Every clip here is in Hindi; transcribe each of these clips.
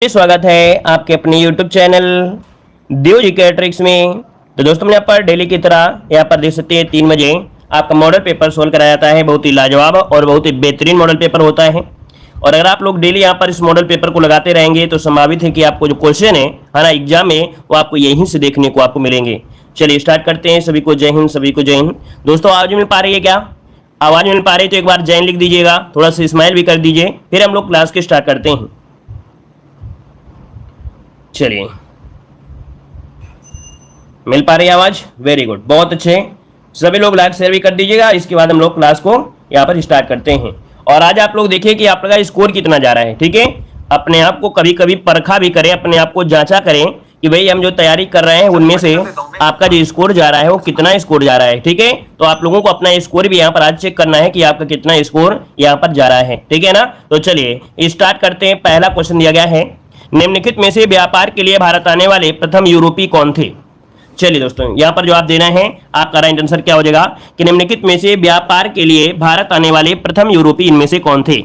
स्वागत है आपके अपने YouTube चैनल देव जीके ट्रिक्स में। तो दोस्तों यहाँ पर डेली की तरह यहाँ पर देख सकते हैं 3 बजे आपका मॉडल पेपर सोल्व कराया जाता है। बहुत ही लाजवाब और बहुत ही बेहतरीन मॉडल पेपर होता है। और अगर आप लोग डेली यहाँ पर इस मॉडल पेपर को लगाते रहेंगे तो संभावित है कि आपको जो क्वेश्चन है ना एग्जाम में वो आपको यहीं से देखने को आपको मिलेंगे। चलिए स्टार्ट करते हैं। सभी को जय हिंद, सभी को जय हिंद। दोस्तों आवाज मिल पा रही है क्या? आवाज मिल पा रही है तो एक बार जय हिंद लिख दीजिएगा, थोड़ा सा स्माइल भी कर दीजिए, फिर हम लोग क्लास के स्टार्ट करते हैं। चलिए मिल पा रही है आवाज? वेरी गुड, बहुत अच्छे। सभी लोग लाइक शेयर भी कर दीजिएगा। इसके बाद हम लोग क्लास को यहाँ पर स्टार्ट करते हैं। और आज आप लोग देखिए कि आपका स्कोर कितना जा रहा है। ठीक है, अपने आप को कभी कभी परखा भी करें, अपने आप को जांचा करें कि भाई हम जो तैयारी कर रहे हैं उनमें से आपका जो स्कोर जा रहा है वो कितना स्कोर जा रहा है। ठीक है, तो आप लोगों को अपना स्कोर भी यहाँ पर आज चेक करना है कि आपका कितना स्कोर यहाँ पर जा रहा है। ठीक है ना, तो चलिए स्टार्ट करते हैं। पहला क्वेश्चन दिया गया है, निम्नलिखित में से व्यापार के लिए भारत आने वाले प्रथम यूरोपीय कौन थे? चलिए दोस्तों यहाँ पर जवाब देना है। आपका राइट आंसर क्या हो जाएगा कि निम्नलिखित में से व्यापार के लिए भारत आने वाले प्रथम यूरोपीय इनमें से कौन थे?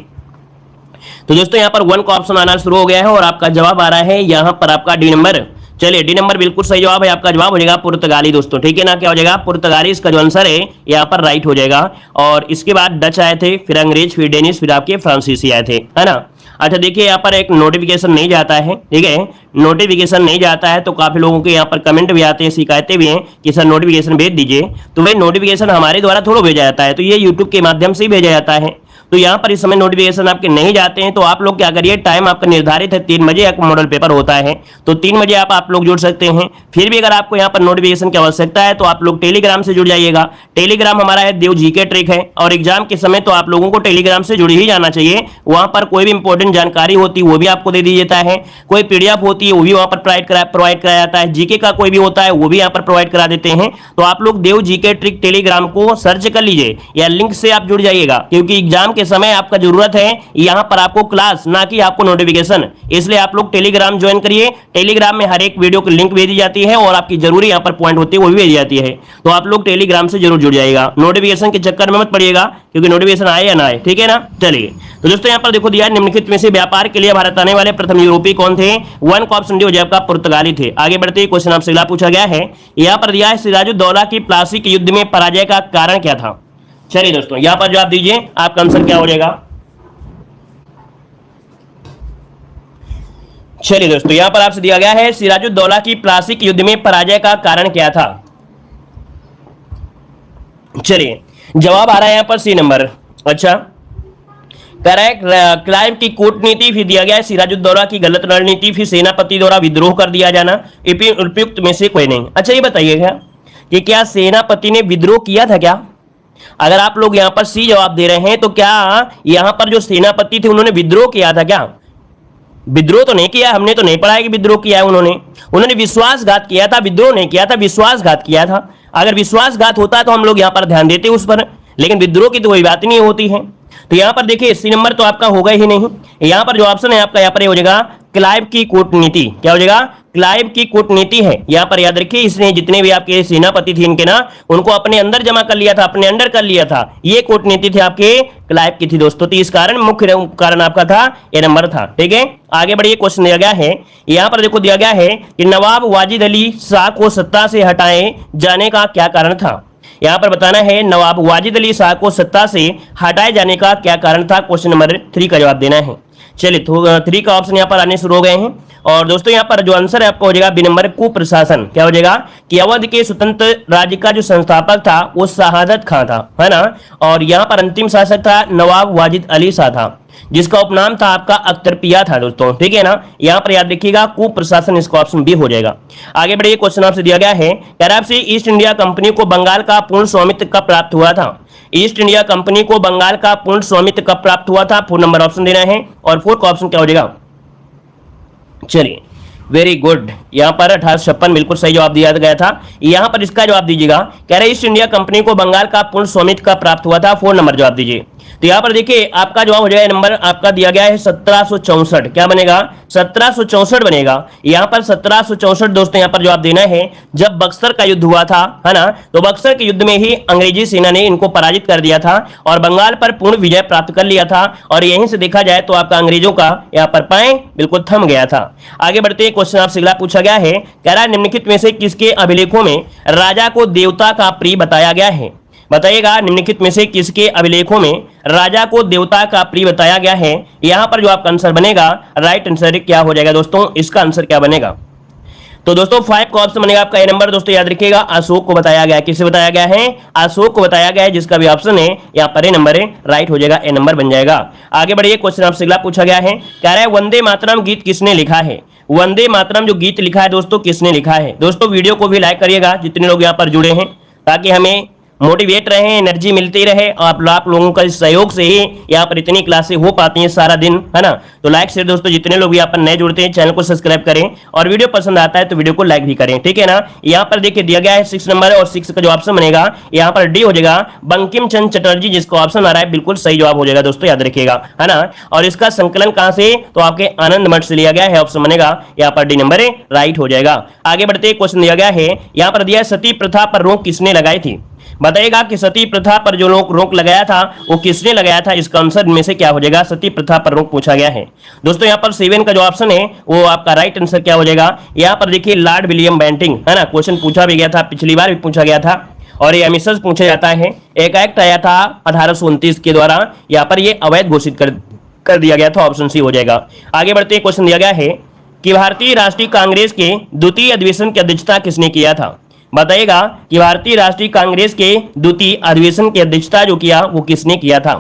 तो दोस्तों यहाँ पर 1 का ऑप्शन आना शुरू हो गया है और आपका जवाब आ रहा है यहाँ पर आपका डी नंबर। चलिए डी नंबर बिल्कुल सही जवाब है। आपका जवाब हो जाएगा पुर्तगाली दोस्तों। ठीक है ना, क्या हो जाएगा? पुर्तगाली इसका जो आंसर है यहाँ पर राइट हो जाएगा। और इसके बाद डच आए थे, फिर अंग्रेज, फिर डेनिश, फिर आपके फ्रांसीसी आए थे, है ना। अच्छा देखिए यहाँ पर एक नोटिफिकेशन नहीं जाता है। ठीक है, नोटिफिकेशन नहीं जाता है तो काफी लोगों के यहाँ पर कमेंट भी आते हैं, शिकायतें भी हैं कि सर नोटिफिकेशन भेज दीजिए। तो भाई नोटिफिकेशन हमारे द्वारा थोड़ा भेजा जाता है, तो ये यूट्यूब के माध्यम से ही भेजा जाता है। तो यहाँ पर इस समय नोटिफिकेशन आपके नहीं जाते हैं तो आप लोग क्या करिए, टाइम आपका निर्धारित है 3 बजे आपका मॉडल पेपर होता है, तो 3 बजे आप लोग जुड़ सकते हैं। फिर भी अगर आपको यहाँ पर नोटिफिकेशन की आवश्यकता है तो आप लोग टेलीग्राम से जुड़ जाइएगा। टेलीग्राम हमारा है देव जीके ट्रिक है, और एग्जाम के समय तो आप लोगों को टेलीग्राम से जुड़ ही जाना चाहिए। वहां पर कोई भी इंपॉर्टेंट जानकारी होती है वो भी आपको दे दी जाता है, कोई पीडीएफ होती है वो भी वहां पर प्रोवाइड कराया जाता है, जीके का कोई भी होता है वो भी यहाँ पर प्रोवाइड करा देते हैं। तो आप लोग देव जीके ट्रिक टेलीग्राम को सर्च कर लीजिए या लिंक से आप जुड़ जाइएगा, क्योंकि एग्जाम के समय आपका जरूरत है यहां पर आपको क्लास, ना कि आपको नोटिफिकेशन। इसलिए आप लोग टेलीग्राम ज्वाइन करिए। टेलीग्राम में हर एक वीडियो की लिंक भेजी जाती है और आपकी जरूरी यहां पर पॉइंट होती है वो भी भेजी जाती है। तो आप लोग टेलीग्राम से जरूर जुड़ जाइएगा, नोटिफिकेशन के चक्कर में मत पड़िएगा, क्योंकि नोटिफिकेशन आए या ना आए। ठीक है ना, चलिए तो दोस्तों यहाँ पर देखो दिया, निम्नलिखित में से व्यापार के लिए भारत आने वाले प्रथम यूरोपीय कौन थे? 1 का ऑप्शन डी हो जाएगा पुर्तगाली थे। आगे बढ़ते क्वेश्चन आपसे अगला पूछा गया है, यहाँ पर दिया है सिराजुद्दौला की प्लासी के युद्ध में पराजय का कारण क्या था? चलिए दोस्तों यहाँ पर जवाब दीजिए, आपका आंसर क्या हो जाएगा? चलिए दोस्तों यहाँ पर आपसे दिया गया है सिराजुद्दौला की प्लासी के युद्ध में पराजय का कारण क्या था? चलिए जवाब आ रहा है यहाँ पर सी नंबर। अच्छा करेक्ट, क्लाइव की कूटनीति, फिर दिया गया है सिराजुद्दौला की गलत रणनीति, फिर सेनापति द्वारा विद्रोह कर दिया जाना, उपयुक्त में से कोई नहीं। अच्छा ये बताइएगा कि क्या सेनापति ने विद्रोह किया था क्या? अगर आप लोग यहाँ पर सी जवाब दे रहे हैं तो क्या यहाँ पर जो सेनापति थे उन्होंने विद्रोह किया था क्या? विद्रोह तो नहीं किया, हमने तो नहीं पढ़ा है कि विद्रोह किया है उन्होंने विश्वासघात किया था, विद्रोह नहीं किया था, विश्वासघात किया था। अगर विश्वासघात होता तो हम लोग यहाँ पर ध्यान देते उस पर, लेकिन विद्रोह की तो कोई बात नहीं होती है। तो यहाँ पर देखिए सी नंबर तो आपका होगा ही नहीं। यहाँ पर जो ऑप्शन है आपका यहाँ पर हो जाएगा क्लाइव की कूटनीति। क्या हो जाएगा? क्लाइव की कूटनीति है। यहाँ पर याद रखिए, इसने जितने भी आपके सेनापति थे इनके ना उनको अपने अंदर जमा कर लिया था, अपने अंडर कर लिया था। ये कूटनीति थी आपके क्लाइव की थी दोस्तों। तो इस कारण मुख्य कारण आपका था ये नंबर था। ठीक है, आगे बढ़िए। क्वेश्चन दिया गया है, यहाँ पर देखो दिया गया है कि नवाब वाजिद अली शाह को सत्ता से हटाए जाने का क्या कारण था? यहाँ पर बताना है नवाब वाजिद अली शाह को सत्ता से हटाए जाने का क्या कारण था। क्वेश्चन नंबर 3 का जवाब देना है। चलिए 3 का ऑप्शन यहाँ पर आने शुरू हो गए हैं। और दोस्तों यहाँ पर जो आंसर है आपका हो जाएगा बी नंबर कुप्रशासन। क्या हो जाएगा कि अवध के स्वतंत्र राज्य का जो संस्थापक था वो शहादत खां था, है ना। और यहाँ पर अंतिम शासक था नवाब वाजिद अली शाह था, जिसका उपनाम था आपका अख्तरपिया था दोस्तों। ठीक है ना, यहाँ पर याद रखिएगा कुप्रशासन, इसका ऑप्शन बी हो जाएगा। आगे बढ़िए, क्वेश्चन आपसे दिया गया है, अरब से ईस्ट इंडिया कंपनी को बंगाल का पूर्ण स्वामित्व कब प्राप्त हुआ था? ईस्ट इंडिया कंपनी को बंगाल का पूर्ण स्वामित्व कब प्राप्त हुआ था? 4 नंबर ऑप्शन देना है। और 4 का ऑप्शन क्या हो जाएगा? चलिए वेरी गुड, यहाँ पर 1856 बिल्कुल सही जवाब दिया गया था। यहाँ पर इसका जवाब दीजिएगा, कह रहे ईस्ट इंडिया कंपनी को बंगाल का पूर्ण स्वामित्व का प्राप्त हुआ था। 4 नंबर जवाब दीजिए। तो यहाँ पर देखिए आपका जवाब हो जाएगा नंबर आपका दिया गया है 1764। क्या बनेगा? 1764 बनेगा। यहाँ पर 1764 दोस्तों यहाँ पर जवाब देना है। जब बक्सर का युद्ध हुआ था, है ना, तो बक्सर के युद्ध में ही अंग्रेजी सेना ने इनको पराजित कर दिया था और बंगाल पर पूर्ण विजय प्राप्त कर लिया था। और यहीं से देखा जाए तो आपका अंग्रेजों का यहाँ पर पाए बिल्कुल थम गया था। आगे बढ़ते हैं, क्वेश्चन आपसे अगला पूछा गया है, कह रहा है निम्नलिखित में से किसके अभिलेखों में राजा को देवता का प्रिय बताया गया है? बताइएगा, निम्नलिखित में से किसके अभिलेखों में राजा को देवता का प्रिय बताया गया है? यहां पर जो आपका आंसर बनेगा, राइट आंसर क्या हो जाएगा दोस्तों? इसका आंसर क्या बनेगा? तो दोस्तों 5 का ऑप्शन बनेगा आपका ए नंबर। दोस्तों याद रखिएगा, अशोक को बताया गया है। किसे बताया गया है? अशोक को बताया गया है, जिसका भी ऑप्शन है यहाँ पर ए नंबर है, राइट हो जाएगा, ए नंबर बन जाएगा। आगे बढ़िए, क्वेश्चन आपसे अगला पूछा गया है, कह रहा है वंदे मातरम गीत किसने लिखा है? वंदे मातरम जो गीत लिखा है दोस्तों, किसने लिखा है? दोस्तों वीडियो को भी लाइक करिएगा जितने लोग यहाँ पर जुड़े हैं, ताकि हमें मोटिवेट रहे, एनर्जी मिलती रहे। और आप लोगों का सहयोग से ही यहाँ पर इतनी क्लासें हो पाती हैं सारा दिन, है ना। तो लाइक शेयर दोस्तों, जितने लोग यहाँ पर नए जुड़ते हैं चैनल को सब्सक्राइब करें, और वीडियो पसंद आता है तो वीडियो को लाइक भी करें, ठीक है ना। यहाँ पर देखिए दिया गया है 6 नंबर, और 6 का जो ऑप्शन बनेगा यहाँ पर डी हो जाएगा, बंकिम चंद्र चटर्जी, जिसका ऑप्शन आ रहा है बिल्कुल सही जवाब हो जाएगा दोस्तों, याद रखिएगा, है ना। और इसका संकलन कहां से? तो आपके आनंद मठ से लिया गया है, ऑप्शन बनेगा यहाँ पर डी नंबर है, राइट हो जाएगा। आगे बढ़ते, क्वेश्चन दिया गया है, यहाँ पर दिया सती प्रथा पर रोक किसने लगाई थी? बताइएगा कि सती प्रथा पर जो रोक लगाया था वो किसने लगाया था? इसका आंसर में से क्या हो जाएगा? सती प्रथा पर रोक पूछा गया है दोस्तों। यहाँ पर 7 का जो ऑप्शन है वो आपका राइट आंसर क्या हो जाएगा? यहाँ पर देखिए लॉर्ड विलियम बेंटिंग, है ना। क्वेश्चन पूछा भी गया था, पिछली बार भी पूछा गया था, और ये हमेशा पूछा जाता है। एक एक्ट आया था 1829 के द्वारा, यहाँ पर ये अवैध घोषित कर दिया गया था, ऑप्शन सी हो जाएगा। आगे बढ़ते, क्वेश्चन दिया गया है कि भारतीय राष्ट्रीय कांग्रेस के द्वितीय अधिवेशन की अध्यक्षता किसने किया था? बताइएगा कि भारतीय राष्ट्रीय कांग्रेस के द्वितीय अधिवेशन की अध्यक्षता जो किया वो किसने किया था?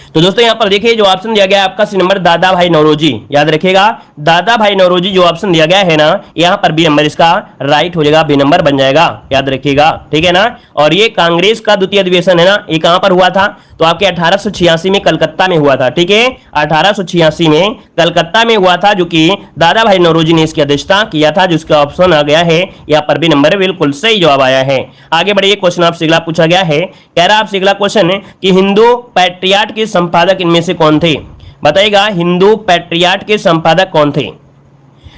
तो दोस्तों यहाँ पर देखिए जो ऑप्शन दिया गया है आपका सी नंबर, दादा भाई नौरोजी, याद रखिएगा, दादा भाई नौरोजी जो ऑप्शन दिया गया है ना, यहाँ पर बी नंबर इसका राइट हो जाएगा, बी नंबर बन जाएगा, याद रखिएगा, ठीक है ना। और ये कांग्रेस का द्वितीय अधिवेशन है ना, ये कहां पर हुआ था? तो आपके 1886 में कलकत्ता में हुआ था, ठीक है, 1886 में कलकत्ता में हुआ था, जो कि दादा भाई नौरोजी ने इसकी अध्यक्षता किया था, जिसका ऑप्शन आ गया है यहाँ पर बी नंबर, बिल्कुल सही जवाब आया है। आगे बढ़िए, क्वेश्चन आपसे अगला पूछा गया है, कह रहा आपसे अगला क्वेश्चन कि हिंदू पैट्रियाट के संपादक इनमें से कौन थे? बताइएगा, हिंदू पैट्रियाट के संपादक कौन थे?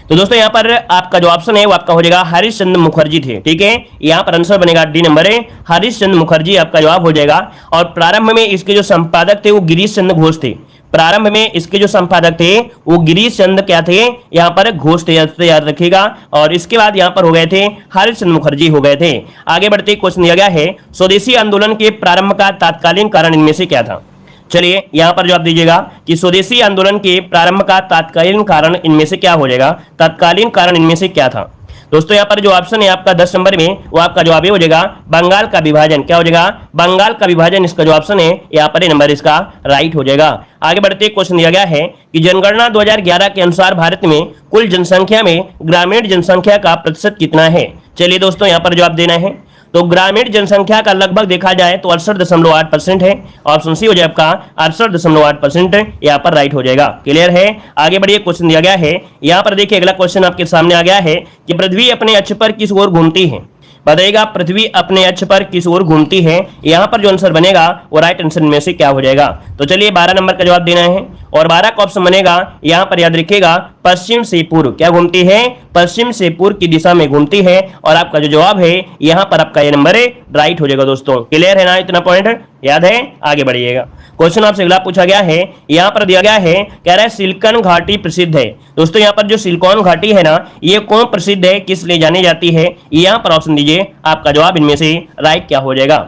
तो दोस्तों यहाँ पर आपका जो ऑप्शन है वो आपका हो जाएगा हरीश चंद्र मुखर्जी थे, ठीक है। यहाँ पर आंसर बनेगा डी नंबर है, हरीश चंद्र मुखर्जी आपका जवाब हो जाएगा। और प्रारंभ में इसके जो संपादक थे वो गिरीश चंद्र घोष थे। प्रारंभ में इसके जो संपादक थे वो गिरीश चंद्र क्या थे? यहाँ पर घोष थे, याद रखिएगा। और इसके बाद यहाँ पर हो गए थे हरीश चंद्र मुखर्जी हो गए थे। आगे बढ़ते, क्वेश्चन दिया गया है स्वदेशी आंदोलन के प्रारंभ का तात्कालीन कारण इनमें से क्या था? चलिए यहाँ पर जवाब दीजिएगा कि स्वदेशी आंदोलन के प्रारंभ का तात्कालीन कारण इनमें से क्या हो जाएगा? तत्कालीन कारण इनमें से क्या था? दोस्तों यहाँ पर जो ऑप्शन है आपका 10 नंबर में वो आपका जवाब ये हो जाएगा बंगाल का विभाजन। क्या हो जाएगा? बंगाल का विभाजन इसका जो ऑप्शन है यहाँ पर नंबर इसका राइट हो जाएगा। आगे बढ़ते, क्वेश्चन दिया गया है कि जनगणना 2011 के अनुसार भारत में कुल जनसंख्या में ग्रामीण जनसंख्या का प्रतिशत कितना है? चलिए दोस्तों यहाँ पर जवाब देना है। तो ग्रामीण जनसंख्या का लगभग देखा जाए तो 68.8% है, ऑप्शन सी हो जाए आपका 68.8%, यहाँ पर राइट हो जाएगा। क्लियर है? आगे बढ़िए, क्वेश्चन दिया गया है यहाँ पर देखिए अगला क्वेश्चन आपके सामने आ गया है कि पृथ्वी अपने अक्ष पर किस ओर घूमती है? बताइएगा, पृथ्वी अपने अक्ष पर किस ओर घूमती है? यहाँ पर जो आंसर बनेगा वो राइट आंसर में से क्या हो जाएगा? तो चलिए 12 नंबर का जवाब देना है, और 12 का ऑप्शन बनेगा यहाँ पर, याद रखिएगा, पश्चिम से पूर्व। क्या घूमती है? पश्चिम से पूर्व की दिशा में घूमती है। और आपका जो जवाब है यहाँ पर आपका ये नंबर है राइट हो जाएगा दोस्तों। क्लियर है ना? इतना पॉइंट याद है? आगे बढ़िएगा, क्वेश्चन आपसे अगला पूछा गया है, यहाँ पर दिया गया है, कह रहा है सिलिकॉन घाटी प्रसिद्ध है। दोस्तों यहाँ पर जो सिलिकॉन घाटी है ना, ये कौन प्रसिद्ध है, किस लिए जानी जाती है? यहाँ पर ऑप्शन दीजिए, आपका जवाब इनमें से राइट क्या हो जाएगा?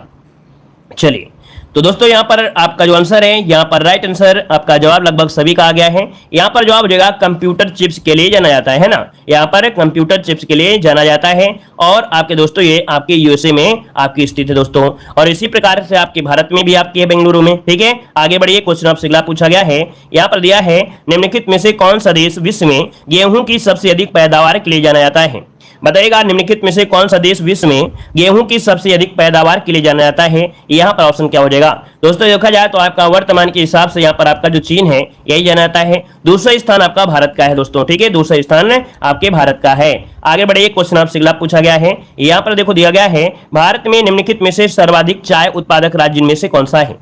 चलिए तो दोस्तों यहाँ पर आपका जो आंसर है, यहाँ पर राइट आंसर आपका जवाब लगभग सभी का आ गया है। यहाँ पर जवाब हो जाएगा कंप्यूटर चिप्स के लिए जाना जाता है ना, यहाँ पर कंप्यूटर चिप्स के लिए जाना जाता है। और आपके दोस्तों ये आपके यूएसए में आपकी स्थित है दोस्तों, और इसी प्रकार से आपके भारत में भी आपकी है, बेंगलुरु में, ठीक है। आगे बढ़िए, क्वेश्चन आपसे अगला पूछा गया है, यहाँ पर दिया है निम्नलिखित में से कौन सा देश विश्व में गेहूं की सबसे अधिक पैदावार के लिए जाना जाता है? बताइएगा, निम्नलिखित में से कौन सा देश विश्व में गेहूं की सबसे अधिक पैदावार के लिए जाना जाता है? यहाँ पर ऑप्शन क्या हो जाएगा? दोस्तों देखा जाए तो आपका वर्तमान के हिसाब से यहाँ पर आपका जो चीन है यही जाना जाता है। दूसरा स्थान आपका भारत का है दोस्तों, ठीक है, दूसरा स्थान आपके भारत का है। आगे बढ़िए, क्वेश्चन आपसे अगला पूछा गया है, यहाँ पर देखो दिया गया है, भारत में निम्नलिखित में से सर्वाधिक चाय उत्पादक राज्य में से कौन सा है?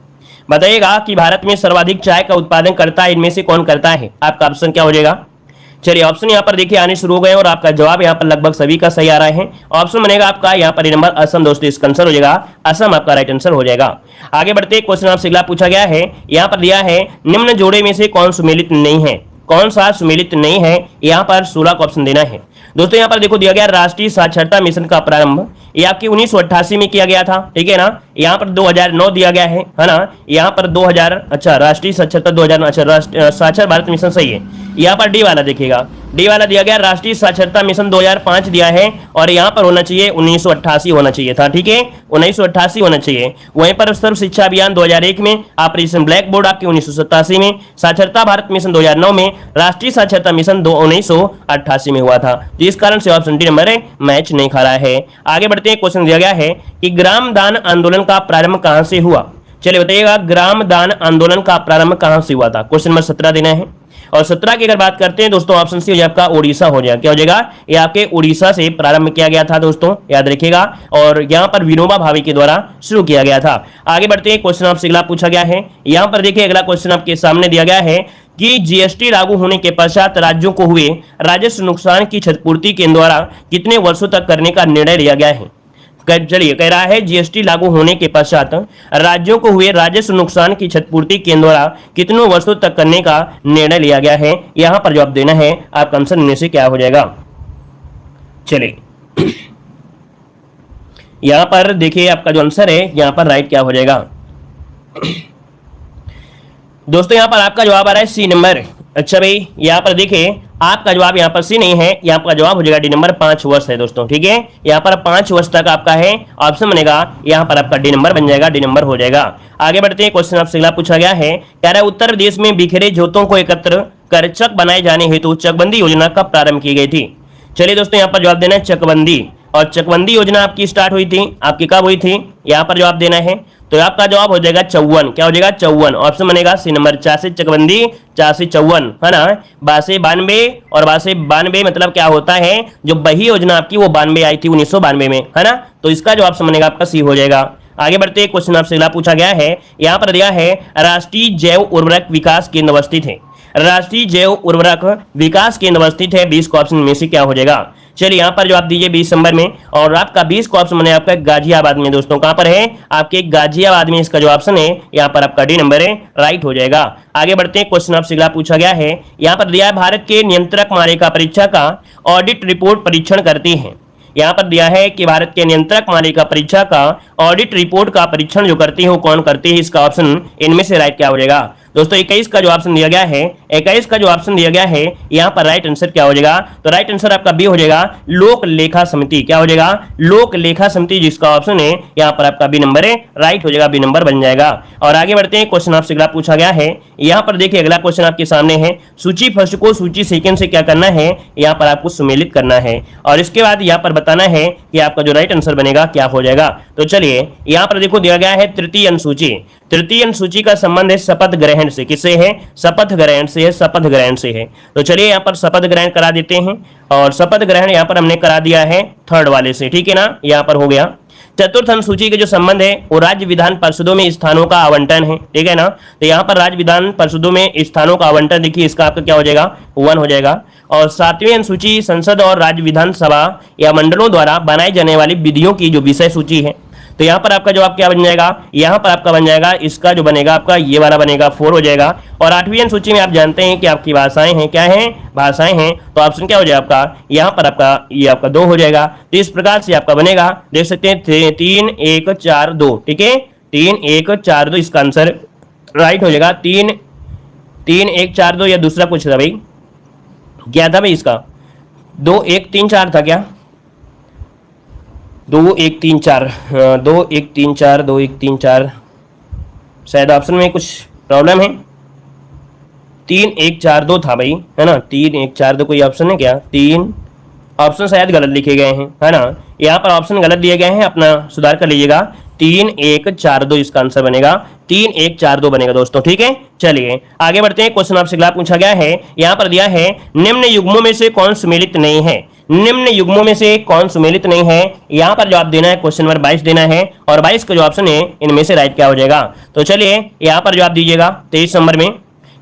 बताइएगा कि भारत में सर्वाधिक चाय का उत्पादन करता है, इनमें से कौन करता है? आपका ऑप्शन क्या हो जाएगा? चलिए ऑप्शन यहाँ पर देखिए आने शुरू हो गए और आपका जवाब यहाँ पर लगभग सभी का सही आ रहा है। ऑप्शन बनेगा आपका यहाँ पर नंबर असम दोस्तों, इसका आंसर हो जाएगा असम, आपका राइट आंसर हो जाएगा। आगे बढ़ते क्वेश्चन आपसे अगला पूछा गया है, यहाँ पर दिया है निम्न जोड़े में से कौन सुमेलित नहीं है? कौन सा सुमेलित नहीं है? यहाँ पर 16 का ऑप्शन देना है दोस्तों। यहाँ पर देखो दिया गया राष्ट्रीय साक्षरता मिशन का प्रारंभ ये आपकी 1988 में किया गया था, ठीक है ना। यहाँ पर 2009 दिया गया है ना। यहाँ पर 2000 अच्छा राष्ट्रीय साक्षरता 2000 अच्छा साक्षर भारत मिशन सही है। यहाँ पर डी वाला देखिएगा, डी वाला दिया गया राष्ट्रीय साक्षरता मिशन 2005 दिया है और यहाँ पर होना चाहिए 1988 होना चाहिए था, ठीक है 1988 होना चाहिए। वहीं पर सर्व शिक्षा अभियान 2001 में, ऑपरेशन ब्लैक बोर्ड आपके 1987 में, साक्षरता भारत मिशन 2009 में, राष्ट्रीय साक्षरता मिशन 1988 में हुआ था। जिस कारण से ऑप्शन डी नंबर मैच नहीं खा रहा है। आगे बढ़ते हैं, क्वेश्चन दिया गया है कि ग्राम दान आंदोलन का प्रारंभ कहां से हुआ? चलिए बताइएगा ग्राम दान आंदोलन का प्रारंभ कहां से हुआ था? क्वेश्चन नंबर 17 देना है। और 17 की अगर बात करते हैं दोस्तों, ऑप्शन सी हो जाएगा आपका उड़ीसा हो जाएगा। क्या हो जाएगा? ये आपके उड़ीसा से प्रारंभ किया गया था दोस्तों, याद रखिएगा। और यहाँ पर विनोबा भावे के द्वारा शुरू किया गया था। आगे बढ़ते हैं, क्वेश्चन आपसे अगला पूछा गया है। यहाँ पर देखिए अगला क्वेश्चन आपके सामने दिया गया है कि जीएसटी लागू होने के पश्चात राज्यों को हुए राजस्व नुकसान की क्षतिपूर्ति केंद्र द्वारा कितने वर्षों तक करने का निर्णय लिया गया है? चलिए कह रहा है जीएसटी लागू होने के पश्चात राज्यों को हुए राजस्व नुकसान की क्षतिपूर्ति केंद्र द्वारा कितने वर्षों तक करने का निर्णय लिया गया है। यहां पर जवाब देना है, आपका आंसर इनमें से क्या हो जाएगा? चलिए यहां पर देखिए आपका जो आंसर है यहां पर राइट क्या हो जाएगा दोस्तों? यहां पर आपका जवाब आ रहा है सी नंबर। अच्छा भाई यहाँ पर देखिए आपका जवाब यहाँ पर सी नहीं है, यहाँ पर जवाब हो जाएगा डी नंबर 5 वर्ष है दोस्तों, ठीक है। यहाँ पर 5 वर्ष तक आपका है, ऑप्शन बनेगा यहाँ पर आपका डी नंबर बन जाएगा, डी नंबर हो जाएगा। आगे बढ़ते हैं, क्वेश्चन आपसे अगला पूछा गया है, कह रहा है उत्तर प्रदेश में बिखरे जोतों को एकत्र कर चक बनाए जाने हेतु चकबंदी योजना कब प्रारंभ की गई थी? चलिए दोस्तों यहाँ पर जवाब देना है चकबंदी। और चकबंदी योजना आपकी स्टार्ट हुई थी, आपकी कब हुई थी? यहाँ पर जवाब देना है। तो आपका जवाब हो जाएगा 54। क्या हो जाएगा? 54। ऑप्शन बनेगा सी नंबर। 4 से चकबंदी, 4 से 54 है ना। 92 और 92 मतलब क्या होता है, जो बही योजना आपकी वो 92 आई थी 1992 में, है ना। तो इसका जवाब बनेगा आपका सी हो जाएगा। आगे बढ़ते क्वेश्चन आपसे अगला पूछा गया है, यहाँ पर दिया है राष्ट्रीय जैव उर्वरक विकास केंद्र अवस्थित है। राष्ट्रीय जैव उर्वरक विकास केंद्र अवस्थित है, 20 का ऑप्शन में से क्या हो जाएगा? चलिए यहाँ पर जवाब दीजिए 20 नंबर में। और आपका 20 का ऑप्शन बने आपका गाजियाबाद में दोस्तों। कहां पर है? आपके गाजियाबाद में इसका जो ऑप्शन है यहाँ पर आपका डी नंबर है, राइट हो जाएगा। आगे बढ़ते हैं, क्वेश्चन आपसे अगला पूछा गया है, यहाँ पर दिया है भारत के नियंत्रक मालिका परीक्षा का ऑडिट रिपोर्ट परीक्षण करती है। यहाँ पर दिया है कि भारत के नियंत्रक मालिका परीक्षा का ऑडिट रिपोर्ट का परीक्षण जो करती है वो कौन करती है? इसका ऑप्शन इनमें से राइट क्या हो जाएगा दोस्तों? 21 का जो ऑप्शन दिया गया है, 21 का जो ऑप्शन दिया गया है यहाँ पर राइट आंसर क्या हो जाएगा? तो राइट आंसर आपका बी हो जाएगा, लोक लेखा समिति। क्या हो जाएगा? लोक लेखा समिति, जिसका ऑप्शन है यहाँ पर आपका बी नंबर है, राइट हो जाएगा, बी नंबर बन जाएगा। और आगे बढ़ते हैं, क्वेश्चन आपसे अगला पूछा गया है, यहाँ पर देखिए अगला क्वेश्चन आपके सामने है, सूची फर्स्ट को सूची सेकंड से क्या करना है? यहाँ पर आपको सुमेलित करना है और इसके बाद यहाँ पर बताना है कि आपका जो राइट आंसर बनेगा क्या हो जाएगा। तो चलिए यहाँ पर देखो दिया गया है तृतीय अनुसूची। तृतीय अनुसूची का संबंध है शपथ ग्रहण से। किससे है? शपथ ग्रहण से है, शपथ ग्रहण से है। तो चलिए यहाँ पर शपथ ग्रहण करा देते हैं और शपथ ग्रहण यहाँ पर हमने करा दिया है थर्ड वाले से, ठीक है ना। यहाँ पर हो गया। चतुर्थ अनुसूची के जो संबंध है वो राज्य विधान परिषदों में स्थानों का आवंटन है, ठीक है ना। तो यहाँ पर राज्य विधान परिषदों में स्थानों का आवंटन देखिए, इसका आपका क्या हो जाएगा? 1 हो जाएगा। और 7वीं अनुसूची संसद और राज्य विधानसभा या मंडलों द्वारा बनाई जाने वाली विधियों की जो विषय सूची है, तो यहाँ पर आपका जवाब क्या बन जाएगा? यहाँ पर आपका बन जाएगा, इसका जो बनेगा आपका ये वाला बनेगा 4 हो जाएगा। और 8वीं अनुसूची में आप जानते हैं कि आपकी भाषाएं हैं, क्या हैं? भाषाएं हैं। तो ऑप्शन क्या हो जाएगा आपका? यहाँ पर आपका ये आपका 2 हो जाएगा। तो इस प्रकार से आपका बनेगा, देख सकते हैं 3 1 4 2, ठीक है 3 1 4 2 इसका आंसर राइट हो जाएगा। 3 1 4 2 या दूसरा कुछ था भाई, क्या था भाई इसका? 2 1 3 4 था क्या? 2 1 3 4 2 1 3 4 2 1 3 4 शायद ऑप्शन में कुछ प्रॉब्लम है। 3 1 4 2 था भाई, है ना। 3 1 4 2 कोई ऑप्शन है क्या? 3 ऑप्शन शायद गलत लिखे गए हैं, है ना। यहाँ पर ऑप्शन गलत दिए गए हैं, अपना सुधार कर लीजिएगा। 3 1 4 2 इसका आंसर बनेगा, 3 1 4 2 बनेगा दोस्तों, ठीक है। चलिए आगे बढ़ते हैं, क्वेश्चन आपसे अगला पूछा गया है, यहाँ पर दिया है निम्न युग्मों में से कौन सुमेलित नहीं है? निम्न युग्मों में से कौन सुमेलित नहीं है? यहां पर जवाब देना है, क्वेश्चन नंबर 22 देना है और 22 का जो ऑप्शन है इनमें से राइट क्या हो जाएगा? तो चलिए यहां पर जवाब दीजिएगा 23 नंबर में।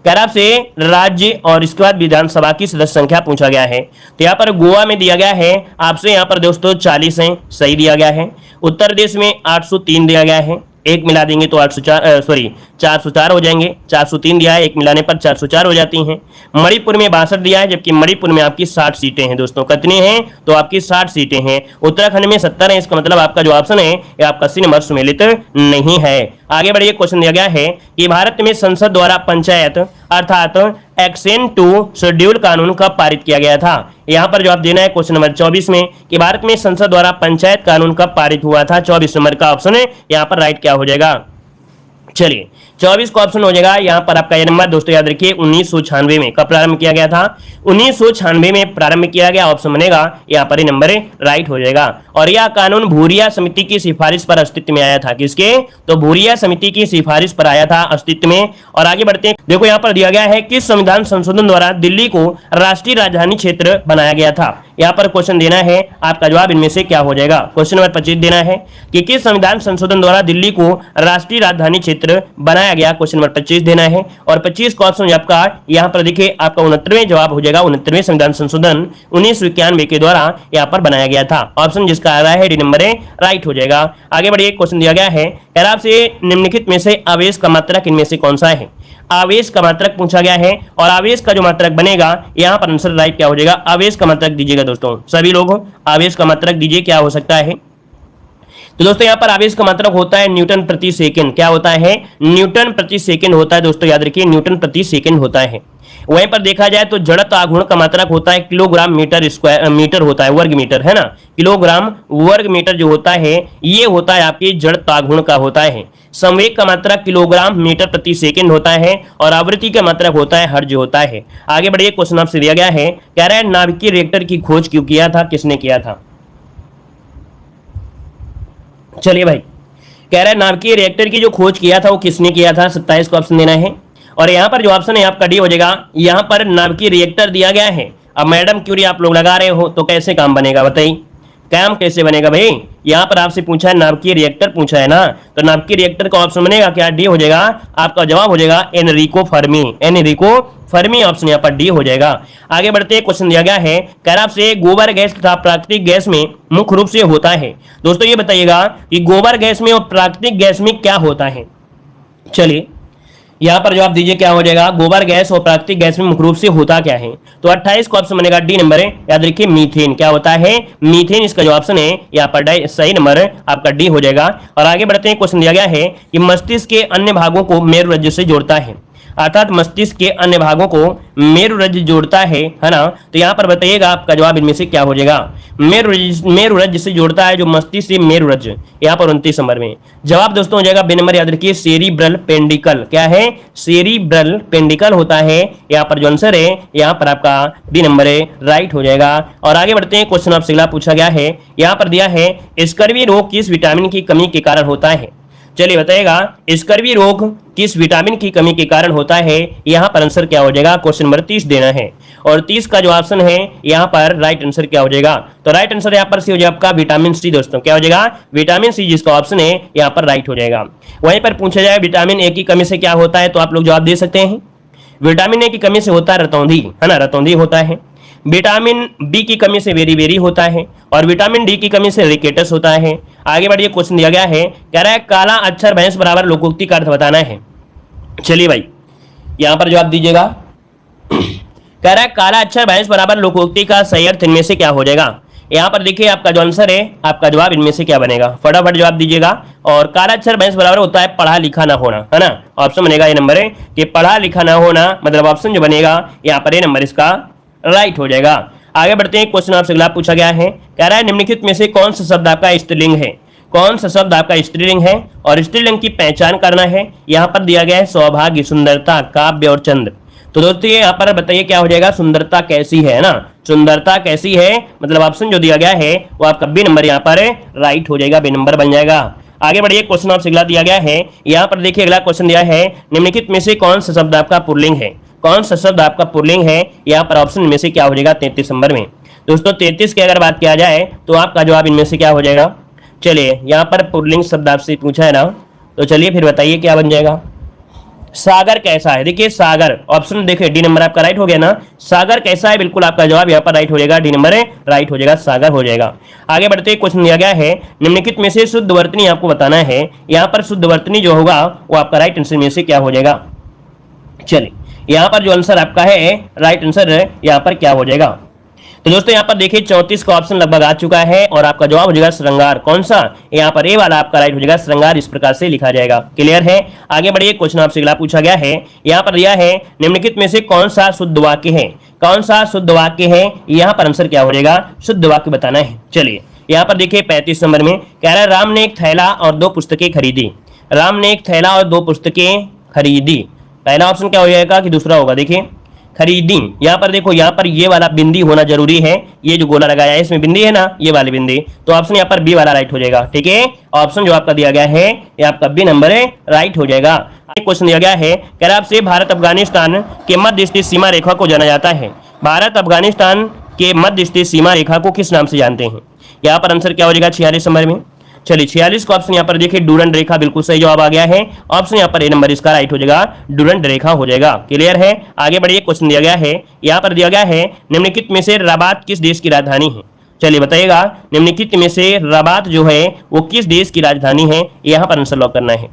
खराब से राज्य और इसके बाद विधानसभा की सदस्य संख्या पूछा गया है। तो यहाँ पर गोवा में दिया गया है आपसे, यहाँ पर दोस्तों 40 है, सही दिया गया है। उत्तर प्रदेश में 803 दिया गया है, एक मिला देंगे तो 404 हो जाएंगे। 403 दिया है, एक मिलाने पर 404 हो जाती हैं। मणिपुर में 62 दिया है, जबकि मणिपुर में आपकी 60 सीटें हैं दोस्तों। कितनी हैं? तो आपकी 60 सीटें हैं। उत्तराखंड में 70 है, इसका मतलब आपका जो ऑप्शन है ये आपका सी नंबर सुमेलित नहीं है। आगे बढ़िए, क्वेश्चन दिया गया है कि भारत में संसद द्वारा पंचायत अर्थात एक्सेंट टू शेड्यूल कानून कब पारित किया गया था? यहां पर जवाब देना है क्वेश्चन नंबर 24 में कि भारत में संसद द्वारा पंचायत कानून कब पारित हुआ था। 24 नंबर का ऑप्शन है यहां पर राइट क्या हो जाएगा? चलिए 24 का ऑप्शन हो जाएगा यहाँ पर आपका ये नंबर दोस्तों याद रखिए 1996 में कब प्रारंभ किया गया था? 1996 में प्रारंभ किया गया। ऑप्शन बनेगा यहाँ पर ये नंबर राइट हो जाएगा। और यह कानून भूरिया समिति की सिफारिश पर अस्तित्व में आया था। किसके? तो भूरिया समिति की सिफारिश पर आया था अस्तित्व में। और आगे बढ़ते हैं, देखो यहाँ पर दिया गया है किस संविधान संशोधन द्वारा दिल्ली को राष्ट्रीय राजधानी क्षेत्र बनाया गया था। यहाँ पर क्वेश्चन देना है, आपका जवाब इनमें से क्या हो जाएगा? क्वेश्चन नंबर 25 देना है कि किस संविधान संशोधन द्वारा दिल्ली को राष्ट्रीय राजधानी क्षेत्र बनाया गया। क्वेश्चन नंबर 25 देना है और 25 का ऑप्शन आपका यहाँ पर देखिए आपका 69वें जवाब हो जाएगा। 69वें संविधान संशोधन 1991 के द्वारा यहाँ पर बनाया गया था। ऑप्शन जिसका आ रहा है डी नंबर राइट हो जाएगा। आगे बढ़िए, क्वेश्चन दिया गया है खराब से निम्नलिखित में से आवेश का मात्रक इनमें से कौन सा है? आवेश का मात्रक पूछा गया है और आवेश का जो मात्रक बनेगा यहाँ पर आंसर राइट क्या हो जाएगा? आवेश का मात्रक दीजिएगा दोस्तों, सभी लोग आवेश का मात्रक दीजिए, क्या हो सकता है? तो दोस्तों यहाँ पर आवेश का मात्रक होता है न्यूटन प्रति सेकंड। क्या होता है? न्यूटन प्रति सेकंड होता है दोस्तों, याद रखिए न्यूटन प्रति सेकंड होता है। वहीं पर देखा जाए तो जड़त्व आघूर्ण का मात्रक होता है किलोग्राम मीटर स्क्वायर मीटर होता है, वर्ग मीटर है ना। किलोग्राम वर्ग मीटर जो होता है ये होता है आपकी जड़त्व आघूर्ण का होता है। संवेग का मात्रक किलोग्राम मीटर प्रति सेकंड होता है और आवृत्ति का मात्रक होता है हर्ज होता है। आगे बढ़िए, क्वेश्चन आपसे दिया गया है कह रहा है नाभिकीय रिएक्टर की खोज क्यों किया था, किसने किया था? चलिए भाई, कह रहा है नाभिकीय रिएक्टर की जो खोज किया था वो किसने किया था? 27 का ऑप्शन देना है और यहाँ पर जो ऑप्शन है आपका डी हो जाएगा। यहाँ पर नाभिकीय रिएक्टर दिया गया है। अब मैडम क्यूरी आप लोग लगा रहे हो तो कैसे काम बनेगा बताइए? काम कैसे बनेगा भाई? यहाँ पर आपसे पूछा है नाभिकीय रिएक्टर पूछा है ना, तो नाभिकीय रिएक्टर का ऑप्शन बनेगा क्या? डी हो जाएगा। आपका जवाब हो जाएगा Enrico Fermi. Enrico Fermi option यहाँ पर डी हो जाएगा। आगे बढ़ते हैं, क्वेश्चन दिया गया है खराब से गोबर गैस तथा प्राकृतिक गैस में मुख्य रूप से होता है। दोस्तों ये बताइएगा कि गोबर गैस में और प्राकृतिक गैस में क्या होता है? चलिए यहाँ पर जवाब दीजिए क्या हो जाएगा? गोबर गैस और प्राकृतिक गैस में मुख्य रूप से होता क्या है? तो 28 का ऑप्शन बनेगा डी नंबर है, याद रखिए मीथेन। क्या होता है? मीथेन इसका जो ऑप्शन है यहाँ पर सही नंबर आपका डी हो जाएगा। और आगे बढ़ते हैं, क्वेश्चन दिया गया है कि मस्तिष्क के अन्य भागों को मेरुरज्जु से जोड़ता है, अर्थात मस्तिष्क के अन्य भागों को मेरुरज्जु जोड़ता है ना। तो यहाँ पर बताइएगा आपका जवाब इनमें से क्या हो जाएगा? मेरुरज्जु से जोड़ता है जो मस्तिष्क से मेरुरज्जु। यहाँ पर 29 नंबर में जवाब दोस्तों हो जाएगा बी नंबर, याद रखिए सेरिब्रल पेंडिकल। क्या है? सेरिब्रल पेंडिकल होता है। यहाँ पर जो आंसर है यहाँ पर आपका बी नंबर है राइट हो जाएगा। और आगे बढ़ते हैं, क्वेश्चन आपसे अगला पूछा गया है, यहाँ पर दिया है स्कर्वी रोग किस विटामिन की कमी के कारण होता है? चलिए बताइएगा स्कर्वी रोग किस विटामिन की कमी के कारण होता है? यहाँ पर आंसर क्या हो जाएगा? क्वेश्चन नंबर 30 देना है और 30 का जो ऑप्शन है यहाँ पर राइट आंसर क्या हो जाएगा? तो राइट आंसर यहाँ पर सी हो जाएगा आपका विटामिन सी दोस्तों। क्या हो जाएगा? विटामिन सी, जिसका ऑप्शन है यहाँ पर राइट हो जाएगा। वहीं पर पूछा जाए विटामिन ए की कमी से क्या होता है, तो आप लोग जवाब दे सकते हैं। विटामिन ए की कमी से होता है रतौंधी, है ना, रतौंधी होता है। विटामिन बी की कमी से वेरी वेरी होता है और विटामिन डी की कमी से रिकेटस होता है। आगे बढ़िए, क्वेश्चन दिया गया है कह रहा है काला अक्षर भैंस बराबर लोकोक्ति का अर्थ बताना है। चलिए भाई यहां पर जवाब दीजिएगा। कह रहा है काला अक्षर भैंस बराबर लोकोक्ति का सही अर्थ इनमें से क्या हो जाएगा? यहाँ पर देखिए आपका जो आंसर है आपका जवाब इनमें से क्या बनेगा? फटाफट जवाब दीजिएगा। और काला अक्षर भैंस बराबर होता है पढ़ा लिखा ना होना, है ना। ऑप्शन बनेगा ये नंबर है कि पढ़ा लिखा ना होना, मतलब ऑप्शन जो बनेगा यहाँ पर ये नंबर इसका राइट हो जाएगा। आगे बढ़ते हैं, क्वेश्चन आपसे अगला पूछा गया है कह रहा है निम्नलिखित में से कौन सा शब्द आपका स्त्रीलिंग है? कौन सा शब्द आपका स्त्रीलिंग है और स्त्रीलिंग की पहचान करना है। यहाँ पर दिया गया है सौभाग्य, सुंदरता, काव्य और चंद्र। तो दोस्तों यहाँ पर बताइए क्या हो जाएगा? सुंदरता कैसी है ना, सुंदरता कैसी है, मतलब ऑप्शन जो दिया गया है वो आपका बी नंबर यहाँ पर राइट हो जाएगा, बी नंबर बन जाएगा। आगे बढ़िए, क्वेश्चन आपसे अगला दिया गया है, यहाँ पर देखिए अगला क्वेश्चन दिया है निम्नलिखित में से कौन सा शब्द आपका पुल्लिंग है? कौन सा शब्द आपका पुल्लिंग है? यहाँ पर ऑप्शन में से क्या हो जाएगा? 33 नंबर में। दोस्तों 33 की अगर बात किया जाए तो आपका जवाब इनमें से क्या हो जाएगा? चलिए यहाँ पर पुल्लिंग शब्द आपसे पूछा है ना, तो चलिए फिर बताइए क्या बन जाएगा। सागर कैसा है? देखिए सागर ऑप्शन देखिए डी नंबर आपका राइट हो गया ना। सागर कैसा है, बिल्कुल आपका जवाब यहाँ पर राइट हो जाएगा, डी नंबर राइट हो जाएगा, सागर हो जाएगा। आगे बढ़ते क्वेश्चन दिया गया है निम्नलिखित में से शुद्ध वर्तनी आपको बताना है। यहाँ पर शुद्ध वर्तनी जो होगा वो आपका राइट आंसर में से क्या हो जाएगा? चलिए यहाँ पर जो आंसर आपका है राइट आंसर यहाँ पर क्या हो जाएगा? तो दोस्तों यहाँ पर देखिए 34 का ऑप्शन लगभग आ चुका है और आपका जवाब हो जाएगा श्रृंगार। कौन सा? यहाँ पर ए वाला आपका राइट हो जाएगा, श्रृंगार इस प्रकार से लिखा जाएगा। क्लियर है? आगे बढ़िए, क्वेश्चन आपसे अगला पूछा गया है, यहाँ पर दिया है निम्नलिखित में से कौन सा शुद्ध वाक्य है? कौन सा शुद्ध वाक्य है? यहाँ पर आंसर क्या हो जाएगा? शुद्ध वाक्य बताना है। चलिए यहाँ पर देखिए 35 नंबर में कह रहा है राम ने एक थैला और 2 पुस्तकें खरीदी। राम ने एक थैला और 2 पुस्तकें खरीदी। पहला ऑप्शन क्या हो जाएगा कि दूसरा होगा? देखिए खरीदी, यहाँ पर देखो यहाँ पर ये वाला बिंदी होना जरूरी है। ये जो गोला लगाया है इसमें बिंदी है ना, ये वाली बिंदी, तो ऑप्शन यहाँ पर बी वाला राइट हो जाएगा। ठीक है, ऑप्शन जो आपका दिया गया है ये आपका बी नंबर राइट हो जाएगा। क्वेश्चन दिया गया है कह रहा आपसे भारत अफगानिस्तान के मध्य स्थित सीमा रेखा को जाना जाता है। भारत अफगानिस्तान के मध्य स्थित सीमा रेखा को किस नाम से जानते हैं? यहाँ पर आंसर क्या हो जाएगा 46 नंबर में? चलिए 46 का ऑप्शन यहाँ पर देखिए डूरंड रेखा, बिल्कुल सही जवाब आ गया है। ऑप्शन यहाँ पर ए नंबर इसका राइट हो जाएगा, डूरंड रेखा हो जाएगा। क्लियर है? आगे बढ़िए, क्वेश्चन दिया गया है, यहाँ पर दिया गया है निम्नलिखित में से रबात किस देश की राजधानी है? चलिए बताइएगा निम्नलिखित में से रबात जो है वो किस देश की राजधानी है? यहाँ पर आंसर लॉक करना है।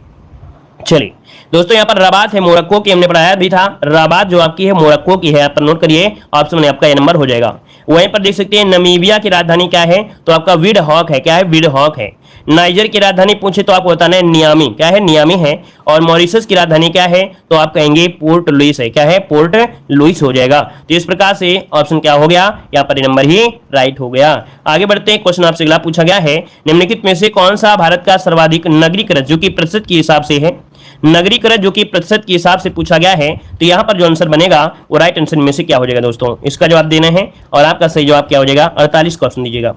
चलिए दोस्तों यहाँ पर रबात है मोरक्को की, हमने पढ़ाया भी था। रबात जो आपकी है मोरक्को की है, यहाँ पर नोट करिए, ऑप्शन में आपका ये नंबर हो जाएगा। वहीं पर देख सकते हैं नमीबिया की राजधानी क्या है? तो आपका विड हॉक है। क्या है? विड हॉक है। नाइजर की राजधानी पूछे तो आपको बताना है नियामी। क्या है? नियामी है। और मॉरिशस की राजधानी क्या है? तो आप कहेंगे पोर्ट लुइस है। क्या है? पोर्ट लुइस हो जाएगा। तो इस प्रकार से ऑप्शन क्या हो गया? यहाँ पर नंबर ही राइट हो गया। आगे बढ़ते हैं, क्वेश्चन आपसे अगला पूछा गया है निम्नलिखित में से कौन सा भारत का सर्वाधिक नगरीकृत, जो कि प्रतिशत के हिसाब से है, नगरीकृत जो कि प्रतिशत के हिसाब से पूछा गया है, तो यहाँ पर जो आंसर बनेगा वो राइट आंसर में से क्या हो जाएगा? दोस्तों इसका जवाब देना है और आपका सही जवाब क्या हो जाएगा? 48 का ऑप्शन दीजिएगा।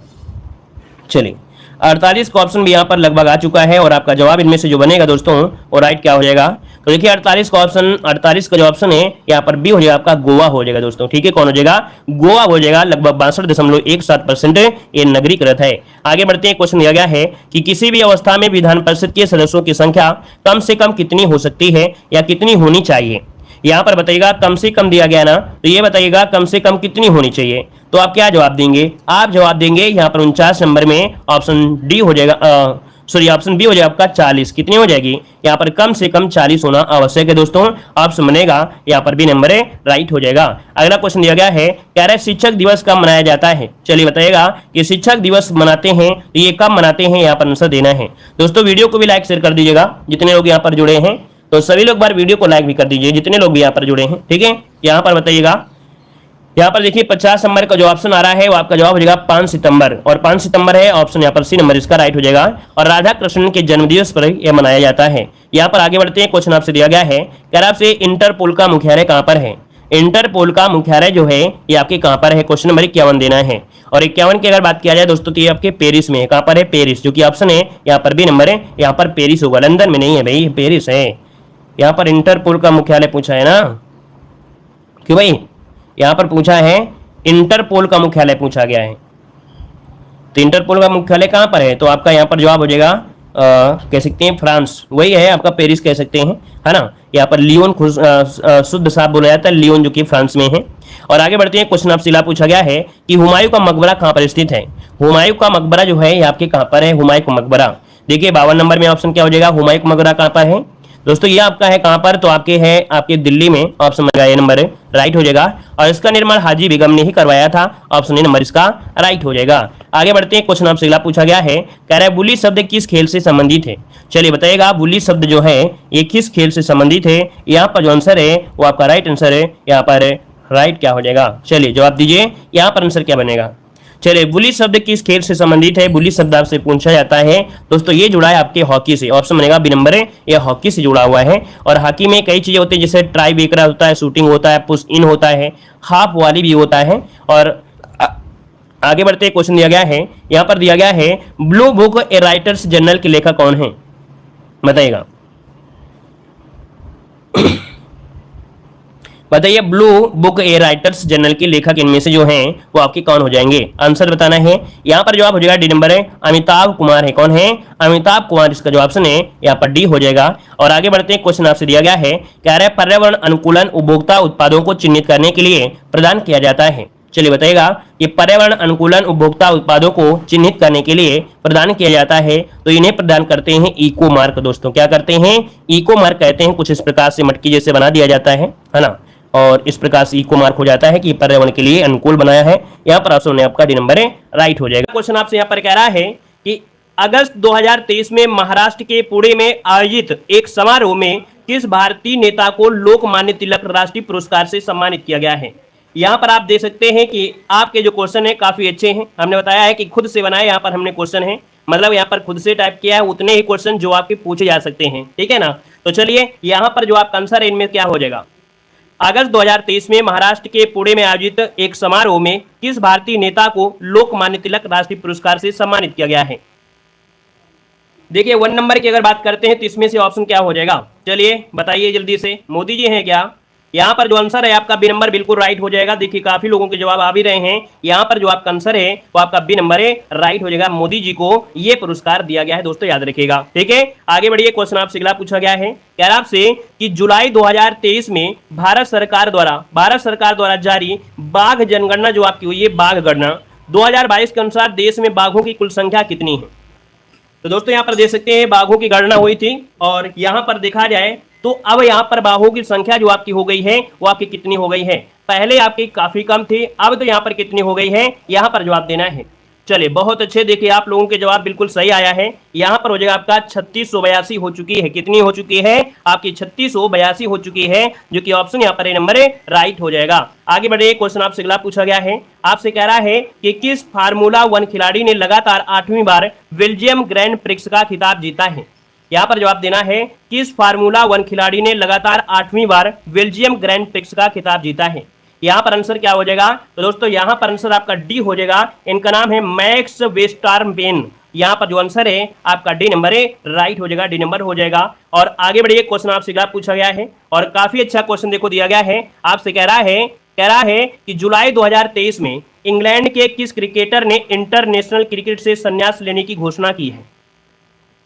चलिए 48 का ऑप्शन भी यहाँ पर लगभग आ चुका है और आपका जवाब इनमें से जो बनेगा दोस्तों वो राइट क्या हो जाएगा? तो देखिए 48 का ऑप्शन, 48 का जो ऑप्शन है यहाँ पर बी हो जाएगा, आपका गोवा हो जाएगा दोस्तों। ठीक है, कौन हो जाएगा? गोवा हो जाएगा। लगभग 62.17% ये नगरीकृत है। आगे बढ़ते हैं, क्वेश्चन दिया गया है कि किसी भी अवस्था में विधान परिषद के सदस्यों की संख्या कम से कम कितनी हो सकती है या कितनी होनी चाहिए? यहाँ पर बताइएगा, कम से कम दिया गया ना, तो ये बताइएगा कम से कम कितनी होनी चाहिए। तो आप क्या जवाब देंगे? आप जवाब देंगे यहाँ पर 49 नंबर में ऑप्शन डी हो जाएगा, सॉरी ऑप्शन बी हो जाएगा आपका 40। कितनी हो जाएगी? यहाँ पर कम से कम 40 होना आवश्यक है दोस्तों। ऑप्शन बनेगा यहाँ पर बी नंबर राइट हो जाएगा। अगला क्वेश्चन दिया गया है, कह रहा है शिक्षक दिवस कब मनाया जाता है? चलिए बताइएगा कि शिक्षक दिवस मनाते हैं तो ये कब मनाते हैं, यहाँ पर आंसर देना है। दोस्तों वीडियो को भी लाइक शेयर कर दीजिएगा जितने लोग यहाँ पर जुड़े हैं, तो सभी लोग बार वीडियो को लाइक भी कर दीजिए जितने लोग भी यहाँ पर जुड़े हैं। ठीक है, यहाँ पर बताइएगा, यहाँ पर देखिए 50 नंबर का जो ऑप्शन आ रहा है वो आपका जवाब हो जाएगा 5 सितंबर, और 5 सितंबर है ऑप्शन यहाँ पर सी नंबर इसका राइट हो जाएगा। और राधा कृष्ण के जन्मदिवस पर यह मनाया जाता है। यहाँ पर आगे बढ़ते हैं, क्वेश्चन आपसे दिया गया है, कह रहा आपसे इंटरपोल का मुख्यालय कहाँ पर है? इंटरपोल का मुख्यालय जो है ये आपके कहाँ पर है? क्वेश्चन नंबर 51 देना है। और 51 की अगर बात किया जाए दोस्तों तो ये आपके पेरिस में है। कहाँ पर है? पेरिस, जो कि ऑप्शन है यहाँ पर बी नंबर है, यहाँ पर पेरिस होगा, लंदन में नहीं है भाई, पेरिस है। यहाँ पर इंटरपोल का मुख्यालय पूछा है ना, क्यों भाई? यहाँ पर पूछा है इंटरपोल का मुख्यालय पूछा गया है, तो इंटरपोल का मुख्यालय कहाँ पर है? तो आपका यहाँ पर जवाब हो जाएगा कह सकते हैं फ्रांस, वही है आपका पेरिस कह सकते हैं, है ना। यहाँ पर लियोन शुद्ध साफ बोला जाता है, लियोन जो कि फ्रांस में है। और आगे बढ़ते हैं, क्वेश्चन आपसे पूछा गया है कि हुमायूं का मकबरा कहाँ पर स्थित है? हुमायूं का मकबरा जो है ये आपके कहाँ पर है? हुमायूं का मकबरा देखिए 52 नंबर में ऑप्शन क्या हो जाएगा? हुमायूं का मकबरा कहाँ पर है दोस्तों? ये आपका है कहाँ पर? तो आपके है आपके दिल्ली में, ऑप्शन में ये नंबर राइट हो जाएगा। और इसका निर्माण हाजी बेगम ने ही करवाया था, ऑप्शन ए नंबर इसका राइट हो जाएगा। आगे बढ़ते हैं, क्वेश्चन आपसे अगला पूछा गया है, कह रहा है बुली शब्द किस खेल से संबंधित है? चलिए बताइएगा बुली शब्द जो है ये किस खेल से संबंधित है? यहाँ पर जो आंसर है वो आपका राइट आंसर है, यहाँ पर राइट क्या हो जाएगा? चलिए जवाब दीजिए, यहाँ पर आंसर क्या बनेगा? चलिए बुली शब्द किस खेल से संबंधित है? बुली शब्द आपसे पूछा जाता है दोस्तों, ये जुड़ा है आपके हॉकी से, ऑप्शन बनेगा बी नंबर है, ये हॉकी से जुड़ा हुआ है। और हॉकी में कई चीजें होती है, जैसे ट्राई बेकरा होता है, शूटिंग होता है, पुश इन होता है, हाफ वाली भी होता है। और आगे बढ़ते क्वेश्चन दिया गया है, यहाँ पर दिया गया है ब्लू बुक ए राइटर्स जर्नल के लेखक कौन है? बताइएगा। बताइए ब्लू बुक ए राइटर्स जर्नल के लेखक इनमें से जो हैं वो आपके कौन हो जाएंगे, आंसर बताना है। यहाँ पर जवाब हो जाएगा डी नंबर है, अमिताभ कुमार है। कौन है? अमिताभ कुमार, इसका जो ऑप्शन है यहाँ पर डी हो जाएगा। और आगे बढ़ते हैं, क्वेश्चन आपसे दिया गया है, कह रहा है पर्यावरण अनुकूलन उपभोक्ता उत्पादों को चिन्हित करने के लिए प्रदान किया जाता है। चलिए बताइएगा, ये पर्यावरण अनुकूलन उपभोक्ता उत्पादों को चिन्हित करने के लिए प्रदान किया जाता है, तो इन्हें प्रदान करते हैं इको मार्क। दोस्तों क्या करते हैं? इको मार्क कहते हैं। कुछ इस प्रकार से मटकी जैसे बना दिया जाता है ना, और इस प्रकार से इको मार्क हो जाता है कि पर्यावरण के लिए अनुकूल बनाया है। यहाँ पर ऑप्शन आपका डी नंबर है, राइट हो जाएगा। क्वेश्चन आपसे यहाँ पर कह रहा है कि अगस्त 2023 में महाराष्ट्र के पुणे में आयोजित एक समारोह में किस भारतीय नेता को लोकमान्य तिलक राष्ट्रीय पुरस्कार से सम्मानित किया गया है। यहाँ पर आप देख सकते हैं कि आपके जो क्वेश्चन है काफी अच्छे हैं। हमने बताया है कि खुद से बनाए, यहाँ पर हमने क्वेश्चन है, मतलब यहाँ पर खुद से टाइप किया है, उतने ही क्वेश्चन जो आपके पूछे जा सकते हैं, ठीक है ना। तो चलिए यहाँ पर जो आपका आंसर है इनमें क्या हो जाएगा, अगस्त 2023 में महाराष्ट्र के पुणे में आयोजित एक समारोह में किस भारतीय नेता को लोकमान्य तिलक राष्ट्रीय पुरस्कार से सम्मानित किया गया है। देखिए 1 नंबर की अगर बात करते हैं तो इसमें से ऑप्शन क्या हो जाएगा, चलिए बताइए जल्दी से। मोदी जी हैं क्या? यहाँ पर जो आंसर है आपका बी नंबर बिल्कुल राइट हो जाएगा। देखिए काफी लोगों के जवाब आ भी रहे हैं। यहाँ पर जो आपका आंसर है वो आपका बी नंबर है, राइट हो जाएगा। मोदी जी को ये पुरस्कार दिया गया है, दोस्तों याद रखिएगा, ठीक है। आगे बढ़िए, क्वेश्चन आपसे अगला पूछा गया है, कह रहा आपसे कि जुलाई 2023 में भारत सरकार द्वारा जारी बाघ जनगणना जो आपकी हुई है, बाघ गणना 2022 के अनुसार देश में बाघों की कुल संख्या कितनी है। तो दोस्तों यहाँ पर देख सकते हैं बाघों की गणना हुई थी, और यहाँ पर देखा जाए तो अब यहाँ पर बाघों की संख्या जो आपकी हो गई है वो आपकी कितनी हो गई है। पहले आपकी काफी कम थी, अब तो यहाँ पर कितनी हो गई है, यहाँ पर जवाब देना है। चलिए बहुत अच्छे, देखिए आप लोगों के जवाब बिल्कुल सही आया है। यहाँ पर हो जाएगा आपका 3682 हो चुकी है। कितनी हो चुकी है आपकी? 3682 हो चुकी है, जो कि ऑप्शन यहाँ पर ए नंबर है, राइट हो जाएगा। आगे बढ़े, क्वेश्चन आपसे अगला पूछा गया है, आपसे कह रहा है कि किस फार्मूला 1 खिलाड़ी ने लगातार 8वीं बार बेल्जियम ग्रैंड प्रिक्स का खिताब जीता है। यहाँ पर जवाब देना है, किस फार्मूला 1 खिलाड़ी ने लगातार 8वीं बार बेल्जियम ग्रैंड प्रिक्स का खिताब जीता है। यहाँ पर आंसर क्या हो जाएगा, तो दोस्तों यहाँ पर आंसर आपका डी हो जाएगा। इनका नाम है मैक्स वेस्टरपेन। यहाँ पर जो आंसर है आपका डी नंबर है, राइट हो जाएगा, डी नंबर हो जाएगा। और आगे बढ़िए, क्वेश्चन आपसे अगला पूछा गया है, और काफी अच्छा क्वेश्चन देखो दिया गया है। आपसे कह रहा है कि जुलाई 2023 में इंग्लैंड के किस क्रिकेटर ने इंटरनेशनल क्रिकेट से संन्यास लेने की घोषणा की है।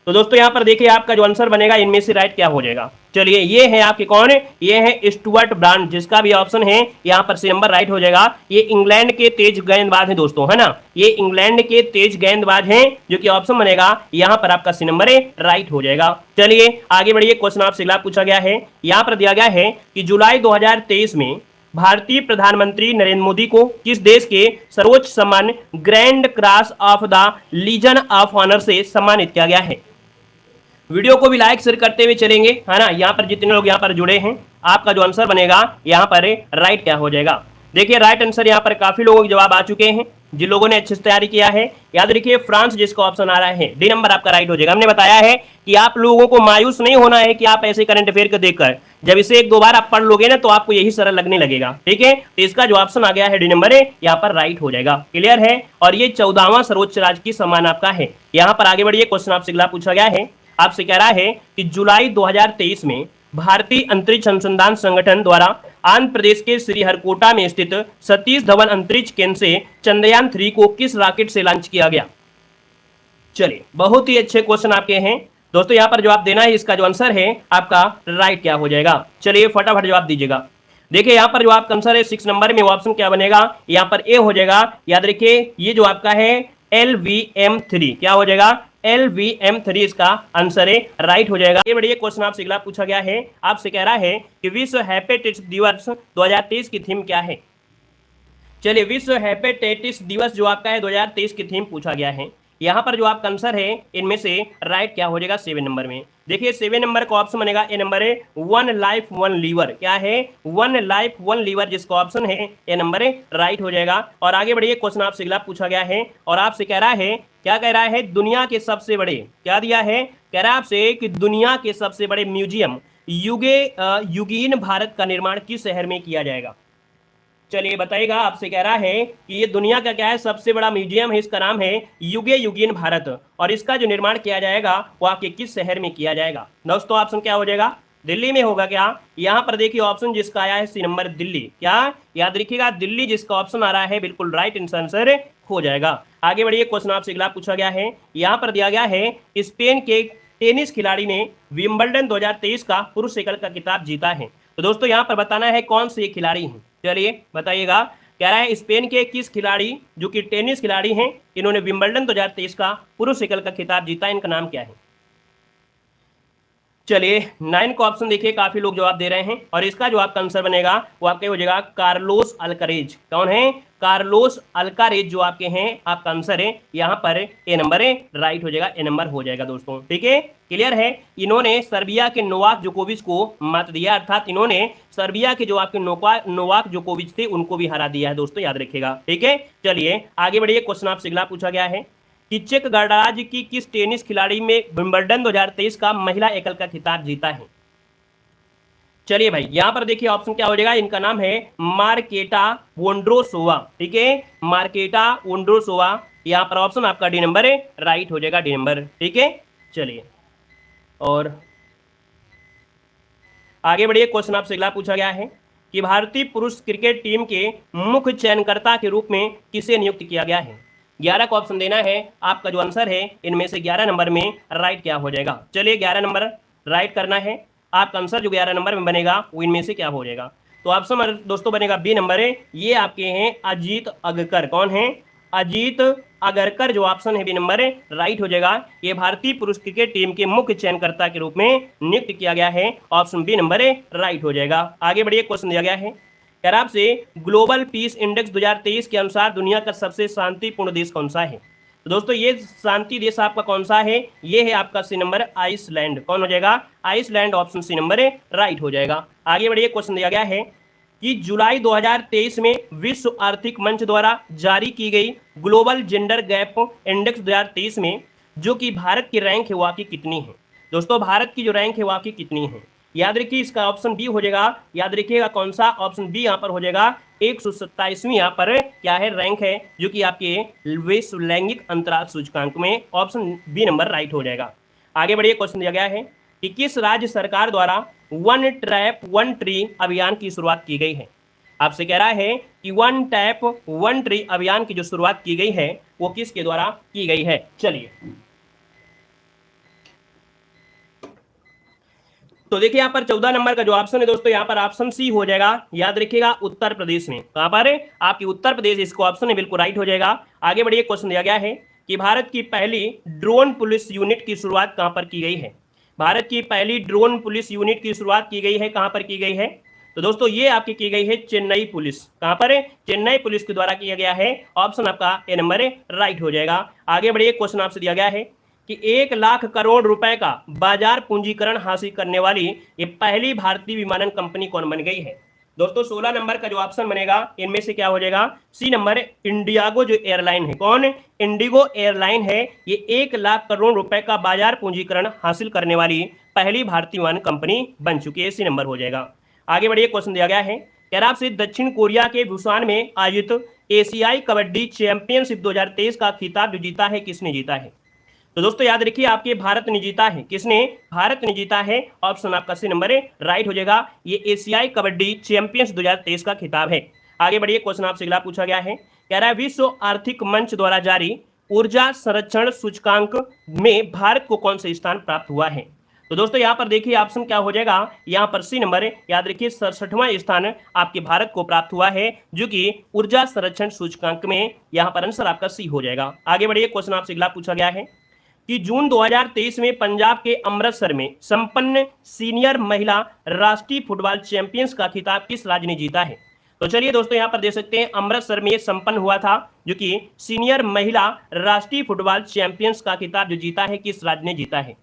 तो दोस्तों यहाँ पर देखिए आपका जो आंसर बनेगा इनमें से राइट क्या हो जाएगा। चलिए ये है आपके कौन है, ये है स्टुअर्ट ब्रांड, जिसका भी ऑप्शन है यहाँ पर सी नंबर राइट हो जाएगा। ये इंग्लैंड के तेज गेंदबाज हैं दोस्तों, है ना, ये इंग्लैंड के तेज गेंदबाज हैं, जो कि ऑप्शन बनेगा यहाँ पर आपका सी नंबर है, राइट हो जाएगा। चलिए आगे बढ़िए, क्वेश्चन आपसे अगला पूछा गया है। यहाँ पर दिया गया है कि जुलाई 2023 में भारतीय प्रधानमंत्री नरेंद्र मोदी को किस देश के सर्वोच्च सम्मान grand cross of the legion of honour से सम्मानित किया गया है। वीडियो को भी लाइक शेयर करते हुए चलेंगे, है ना। यहाँ पर जितने लोग यहाँ पर जुड़े हैं, आपका जो आंसर बनेगा यहाँ पर राइट क्या हो जाएगा। देखिए राइट आंसर यहाँ पर काफी लोगों के जवाब आ चुके हैं, जिन लोगों ने अच्छे से तैयारी किया है। याद रखिए फ्रांस, जिसका ऑप्शन आ रहा है डी नंबर आपका राइट हो जाएगा। हमने बताया है कि आप लोगों को मायूस नहीं होना है कि आप ऐसे करंट अफेयर को देखकर, जब इसे 1-2 बार आप पढ़ लोगे ना तो आपको यही सरल लगने लगेगा, ठीक है। तो इसका जो ऑप्शन आ गया है डी नंबर है, यहाँ पर राइट हो जाएगा, क्लियर है। और ये 14वां सर्वोच्च राजकीय सम्मान आपका है। यहाँ पर आगे बढ़िए, क्वेश्चन आपसे अगला पूछा गया है। आपसे कह रहा है कि जुलाई 2023 में भारतीय अंतरिक्ष अनुसंधान संगठन द्वारा आंध्र प्रदेश के श्रीहरिकोटा में स्थित सतीश धवन अंतरिक्ष केंद्र से चंद्रयान 3 को किस रॉकेट से लॉन्च किया गया। चलिए बहुत ही अच्छे क्वेश्चन आपके हैं दोस्तों, यहाँ पर जवाब देना है। इसका जो आंसर है आपका राइट क्या हो जाएगा, चलिए फटाफट जवाब दीजिएगा। देखिए यहाँ पर जो आपका आंसर है 6 नंबर में, वो ऑप्शन क्या बनेगा, यहाँ पर ए हो जाएगा। याद रखिए ये जो आपका है LVM3 क्या हो जाएगा, LVM3 इसका आंसर है, राइट हो जाएगा। ये बढ़िया क्वेश्चन आपसे अगला पूछा गया है। आपसे कह रहा है कि विश्व हेपेटाइटिस दिवस 2023 की थीम क्या है। चलिए विश्व हेपेटाइटिस दिवस जो आपका है 2023 की थीम पूछा गया है। यहाँ पर जो आपका आंसर है इनमें से राइट क्या हो जाएगा 7 नंबर में। देखिए 7 नंबर का ऑप्शन बनेगा, ए नंबर है 1 लाइफ 1 लीवर। क्या है 1 लाइफ 1 लीवर, जिसका ऑप्शन है ए नंबर है, राइट हो जाएगा। और आगे बढ़िए, क्वेश्चन आपसे अगला पूछा गया है और आपसे कह रहा है, क्या कह रहा है, दुनिया के सबसे बड़े, क्या दिया है, कह रहा है आपसे कि दुनिया के सबसे बड़े म्यूजियम युगीन भारत का निर्माण किस शहर में किया जाएगा। चलिए बताइएगा, आपसे कह रहा है कि ये दुनिया का क्या है सबसे बड़ा म्यूजियम है, इसका नाम है युगीन भारत, और इसका जो निर्माण किया जाएगा वो आपके किस शहर में किया जाएगा। दोस्तों ऑप्शन क्या हो जाएगा, दिल्ली में होगा क्या? यहाँ पर देखिए ऑप्शन जिसका आया है सी नंबर दिल्ली, क्या याद रखिएगा दिल्ली जिसका ऑप्शन आ रहा है बिल्कुल राइट आंसर हो जाएगा। आगे बढ़िए, क्वेश्चन आपसे अगला पूछा गया है, यहाँ पर दिया गया है स्पेन के टेनिस खिलाड़ी ने विंबलडन 2023 का पुरुष एकल का खिताब जीता है। तो दोस्तों यहाँ पर बताना है कौन से खिलाड़ी हैं, चलिए बताइएगा। कह रहा है स्पेन के किस खिलाड़ी जो कि टेनिस खिलाड़ी हैं, इन्होंने विंबलडन 2023 का पुरुष एकल का खिताब जीता, इनका नाम क्या है? चलिए 9 का ऑप्शन देखिए, काफी लोग जवाब दे रहे हैं और इसका जो आपका आंसर बनेगा वो आपके हो जाएगा कार्लोस अल्कारेज। कौन है? कार्लोस अल्कारेज जो आपके हैं आपका आंसर है यहाँ पर ए नंबर है, राइट हो जाएगा, ए नंबर हो जाएगा दोस्तों। ठीक है, क्लियर है। इन्होंने सर्बिया के नोवाक जोकोविच को मत दिया, अर्थात इन्होंने सर्बिया के जो आपके नोवाक जोकोविच थे उनको भी हरा दिया है दोस्तों, याद रखिएगा। ठीक है, चलिए आगे बढ़िए, क्वेश्चन आपसे अगला पूछा गया है कि चेक गणराज्य की किस टेनिस खिलाड़ी में विंबलडन 2023 का महिला एकल का खिताब जीता है? चलिए भाई यहां पर देखिए ऑप्शन क्या हो जाएगा, इनका नाम है मार्केटा वोंड्रोसोवा। ठीक है, मार्केटा वोंड्रोसोवा, यहां पर ऑप्शन आपका डी नंबर है, राइट हो जाएगा, डी नंबर। ठीक है, चलिए और आगे बढ़िए, क्वेश्चन आपसे अगला पूछा गया है कि भारतीय पुरुष क्रिकेट टीम के मुख्य चयनकर्ता के रूप में किसे नियुक्त किया गया है? 11 का ऑप्शन देना है, आपका जो आंसर है इनमें से 11 नंबर में राइट क्या हो जाएगा? चलिए 11 नंबर राइट करना है, आपका आंसर जो 11 नंबर में बनेगा वो इनमें से क्या हो जाएगा? तो ऑप्शन दोस्तों बनेगा बी नंबर है, ये आपके हैं अजीत अगरकर। कौन है? अजीत अगरकर जो ऑप्शन है बी नंबर है, राइट हो जाएगा। ये भारतीय पुरुष क्रिकेट टीम के मुख्य चयनकर्ता के रूप में नियुक्त किया गया है, ऑप्शन बी नंबर है, राइट हो जाएगा। आगे बढ़िए, क्वेश्चन दिया गया है यार आपसे ग्लोबल पीस इंडेक्स 2023 के अनुसार दुनिया का सबसे शांतिपूर्ण देश कौन सा है? तो दोस्तों ये शांति देश आपका कौन सा है? ये है आपका सी नंबर आइसलैंड। कौन हो जाएगा? आइसलैंड, ऑप्शन सी नंबर है, राइट हो जाएगा। आगे बढ़िए, क्वेश्चन दिया गया है कि जुलाई 2023 में विश्व आर्थिक मंच द्वारा जारी की गई ग्लोबल जेंडर गैप इंडेक्स 2023 में जो कि भारत की रैंक है वो आपकी कितनी है? दोस्तों भारत की जो रैंक है वो आपकी कितनी है? याद रखिए इसका ऑप्शन बी हो जाएगा, याद रखिएगा कौन सा? ऑप्शन बी यहाँ पर हो जाएगा 127वीं यहाँ पर क्या है रैंक है, जो कि आपके विश्व लैंगिक अंतराल सूचकांक में, ऑप्शन बी नंबर राइट हो जाएगा। आगे बढ़िए, क्वेश्चन दिया गया है कि किस राज्य सरकार द्वारा वन टैप वन ट्री अभियान की शुरुआत की गई है? आपसे कह रहा है कि वन टैप वन ट्री अभियान की जो शुरुआत की गई है वो किसके द्वारा की गई है? चलिए तो देखिए यहाँ पर 14 नंबर का जो ऑप्शन है दोस्तों, यहाँ पर ऑप्शन सी हो जाएगा, याद रखिएगा उत्तर प्रदेश में। कहां पर है? आपकी उत्तर प्रदेश, इसको ऑप्शन है बिल्कुल राइट हो जाएगा। आगे बढ़िए, क्वेश्चन दिया गया है कि भारत की पहली ड्रोन पुलिस यूनिट की शुरुआत कहां पर की गई है? भारत की पहली ड्रोन पुलिस यूनिट की शुरुआत की गई है, कहां पर की गई है? तो दोस्तों ये आपकी की गई है चेन्नई पुलिस। कहां पर है? चेन्नई पुलिस के द्वारा किया गया है, ऑप्शन आपका ए नंबर है, राइट हो जाएगा। आगे बढ़िए, क्वेश्चन आपसे दिया गया है कि 1 लाख करोड़ रुपए का बाजार पूंजीकरण हासिल करने वाली ये पहली भारतीय विमानन कंपनी कौन बन गई है? दोस्तों 16 नंबर का जो ऑप्शन बनेगा इनमें से क्या हो जाएगा? सी नंबर इंडियागो जो एयरलाइन है। कौन? इंडिगो एयरलाइन है, ये 1 लाख करोड़ रुपए का बाजार पूंजीकरण हासिल करने वाली पहली भारतीय विमानन कंपनी बन चुकी है, सी नंबर हो जाएगा। आगे बढ़िए, क्वेश्चन दिया गया है क्या आपसे दक्षिण कोरिया के बुसान में आयोजित एशियाई कबड्डी चैंपियनशिप 2023 का खिताब जो जीता है किसने जीता है? तो दोस्तों याद रखिए आपके भारत ने जीता है। किसने? भारत ने जीता है, ऑप्शन आपका सी नंबर है, राइट हो जाएगा। ये एशियाई कबड्डी चैंपियंस 2023 का खिताब है। आगे बढ़िए, क्वेश्चन आपसे अगला पूछा गया है, कह रहा है विश्व आर्थिक मंच द्वारा जारी ऊर्जा संरक्षण सूचकांक में भारत को कौन सा स्थान प्राप्त हुआ है? तो दोस्तों यहाँ पर देखिए ऑप्शन क्या हो जाएगा, यहाँ पर सी नंबर है, याद रखिए 67वां स्थान आपके भारत को प्राप्त हुआ है, जो कि ऊर्जा संरक्षण सूचकांक में, यहाँ पर आंसर आपका सी हो जाएगा। आगे बढ़िए, क्वेश्चन आपसे अगला पूछा गया है कि जून 2023 में पंजाब के अमृतसर में संपन्न सीनियर महिला राष्ट्रीय फुटबॉल चैंपियंस का खिताब किस राज्य ने जीता है? तो चलिए दोस्तों यहाँ पर देख सकते हैं अमृतसर में संपन्न हुआ था, जो कि सीनियर महिला राष्ट्रीय फुटबॉल चैंपियंस का खिताब जो जीता है किस राज्य ने जीता है?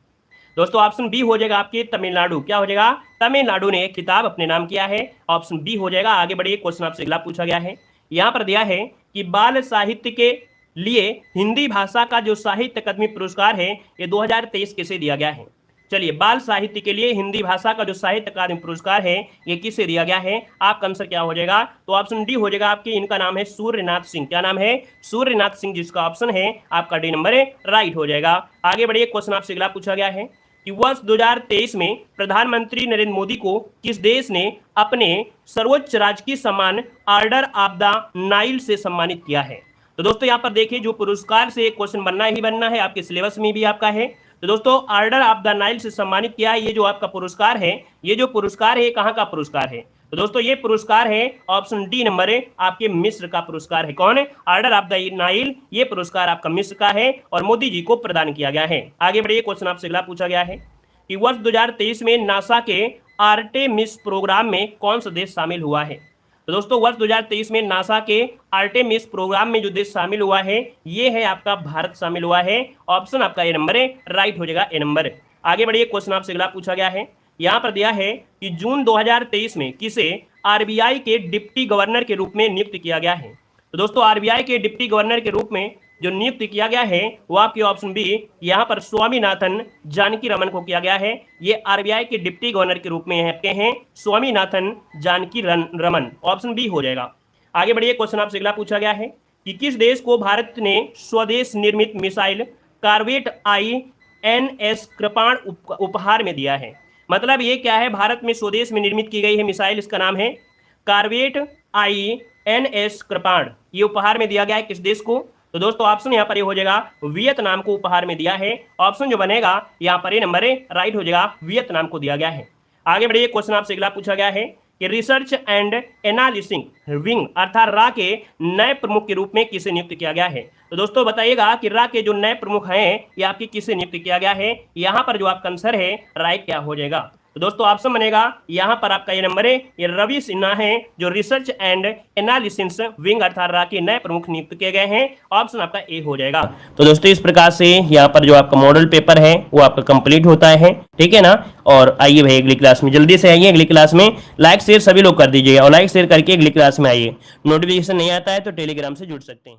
दोस्तों ऑप्शन बी हो जाएगा आपके तमिलनाडु। क्या हो जाएगा? तमिलनाडु ने खिताब अपने नाम किया है, ऑप्शन बी हो जाएगा। आगे बढ़िए, क्वेश्चन आपसे अगला पूछा गया है, यहाँ पर दिया है कि बाल साहित्य के लिए हिंदी भाषा का जो साहित्य अकादमी पुरस्कार है ये 2023 किसे दिया गया है? चलिए बाल साहित्य के लिए हिंदी भाषा का जो साहित्य अकादमी पुरस्कार है ये किसे दिया गया है? आपका आंसर क्या हो जाएगा? तो ऑप्शन डी हो जाएगा आपके, इनका नाम है सूर्यनाथ सिंह। क्या नाम है? सूर्यनाथ सिंह, जिसका ऑप्शन है आपका डी नंबर है, राइट हो जाएगा। आगे बढ़िए, क्वेश्चन आपसे अगला पूछा गया है कि वर्ष 2023 में प्रधानमंत्री नरेंद्र मोदी को किस देश ने अपने सर्वोच्च राजकीय सम्मान ऑर्डर ऑफ द नाइल से सम्मानित किया है। तो दोस्तों यहाँ पर देखिए, जो पुरस्कार से क्वेश्चन बनना ही बनना है, आपके सिलेबस में भी आपका है। तो दोस्तों ऑर्डर ऑफ द नाइल से सम्मानित किया है, ये जो आपका पुरस्कार है, ये जो पुरस्कार है कहाँ का पुरस्कार है? तो दोस्तों ये पुरस्कार है ऑप्शन डी नंबर है, आपके मिस्र का पुरस्कार है। कौन है? ऑर्डर ऑफ द नाइल, ये पुरस्कार आपका मिस्र का है और मोदी जी को प्रदान किया गया है। आगे बढ़िए, क्वेश्चन आपसे अगला पूछा गया है कि वर्ष 2023 में नासा के आर्टेमिस प्रोग्राम में कौन सा देश शामिल हुआ है? तो दोस्तों वर्ष 2023 में नासा के आर्टेमिस प्रोग्राम में जो देश शामिल हुआ है, ये है आपका भारत शामिल हुआ है। ऑप्शन आपका ए नंबर है, राइट हो जाएगा ए नंबर। आगे बढ़िए, क्वेश्चन आपसे अगला पूछा गया है, यहाँ पर दिया है कि जून 2023 में किसे आरबीआई के डिप्टी गवर्नर के रूप में नियुक्त किया गया है? तो दोस्तों आरबीआई के डिप्टी गवर्नर के रूप में जो नियुक्त किया गया है वो आपके ऑप्शन बी, यहाँ पर स्वामीनाथन जानकी रमन को किया गया है। ये आरबीआई के डिप्टी गवर्नर के रूप में आपके हैं स्वामीनाथन जानकी रमन, ऑप्शन बी हो जाएगा। आगे बढ़िए, क्वेश्चन आपसे अगला पूछा गया है कि किस देश को भारत ने स्वदेश निर्मित मिसाइल कार्वेट INS कृपाण उपहार में दिया है? मतलब ये क्या है, भारत में स्वदेश में निर्मित की गई है मिसाइल, इसका नाम है कार्वेट INS कृपाण, ये उपहार में दिया गया है किस देश को? तो दोस्तों ऑप्शन यहाँ पर ये हो जाएगा वियतनाम को उपहार में दिया है। ऑप्शन जो बनेगा यहाँ पर ये नंबर है, राइट हो जाएगा, वियतनाम को दिया गया है। आगे बढ़िए, क्वेश्चन आपसे अगला पूछा गया है कि रिसर्च एंड एनालिसिस विंग अर्थात रा के नए प्रमुख के रूप में किसे नियुक्त किया गया है? तो दोस्तों बताइएगा कि रा के जो नए प्रमुख हैं ये आपके किसे नियुक्त किया गया है? यहाँ पर जो आपका आंसर है राइट क्या हो जाएगा? तो दोस्तों ऑप्शन बनेगा यहाँ पर आपका ये नंबर है, ये रवि सिन्हा है जो रिसर्च एंड एनालिसिस विंग अर्थात रा के नए प्रमुख नियुक्त किए गए हैं। ऑप्शन आपका ए हो जाएगा। तो दोस्तों इस प्रकार से यहाँ पर जो आपका मॉडल पेपर है वो आपका कंप्लीट होता है, ठीक है ना। और आइए भाई अगली क्लास में जल्दी से आइए, अगली क्लास में लाइक शेयर सभी लोग कर दीजिए और लाइक शेयर करके अगली क्लास में आइए। नोटिफिकेशन नहीं आता है तो टेलीग्राम से जुड़ सकते हैं।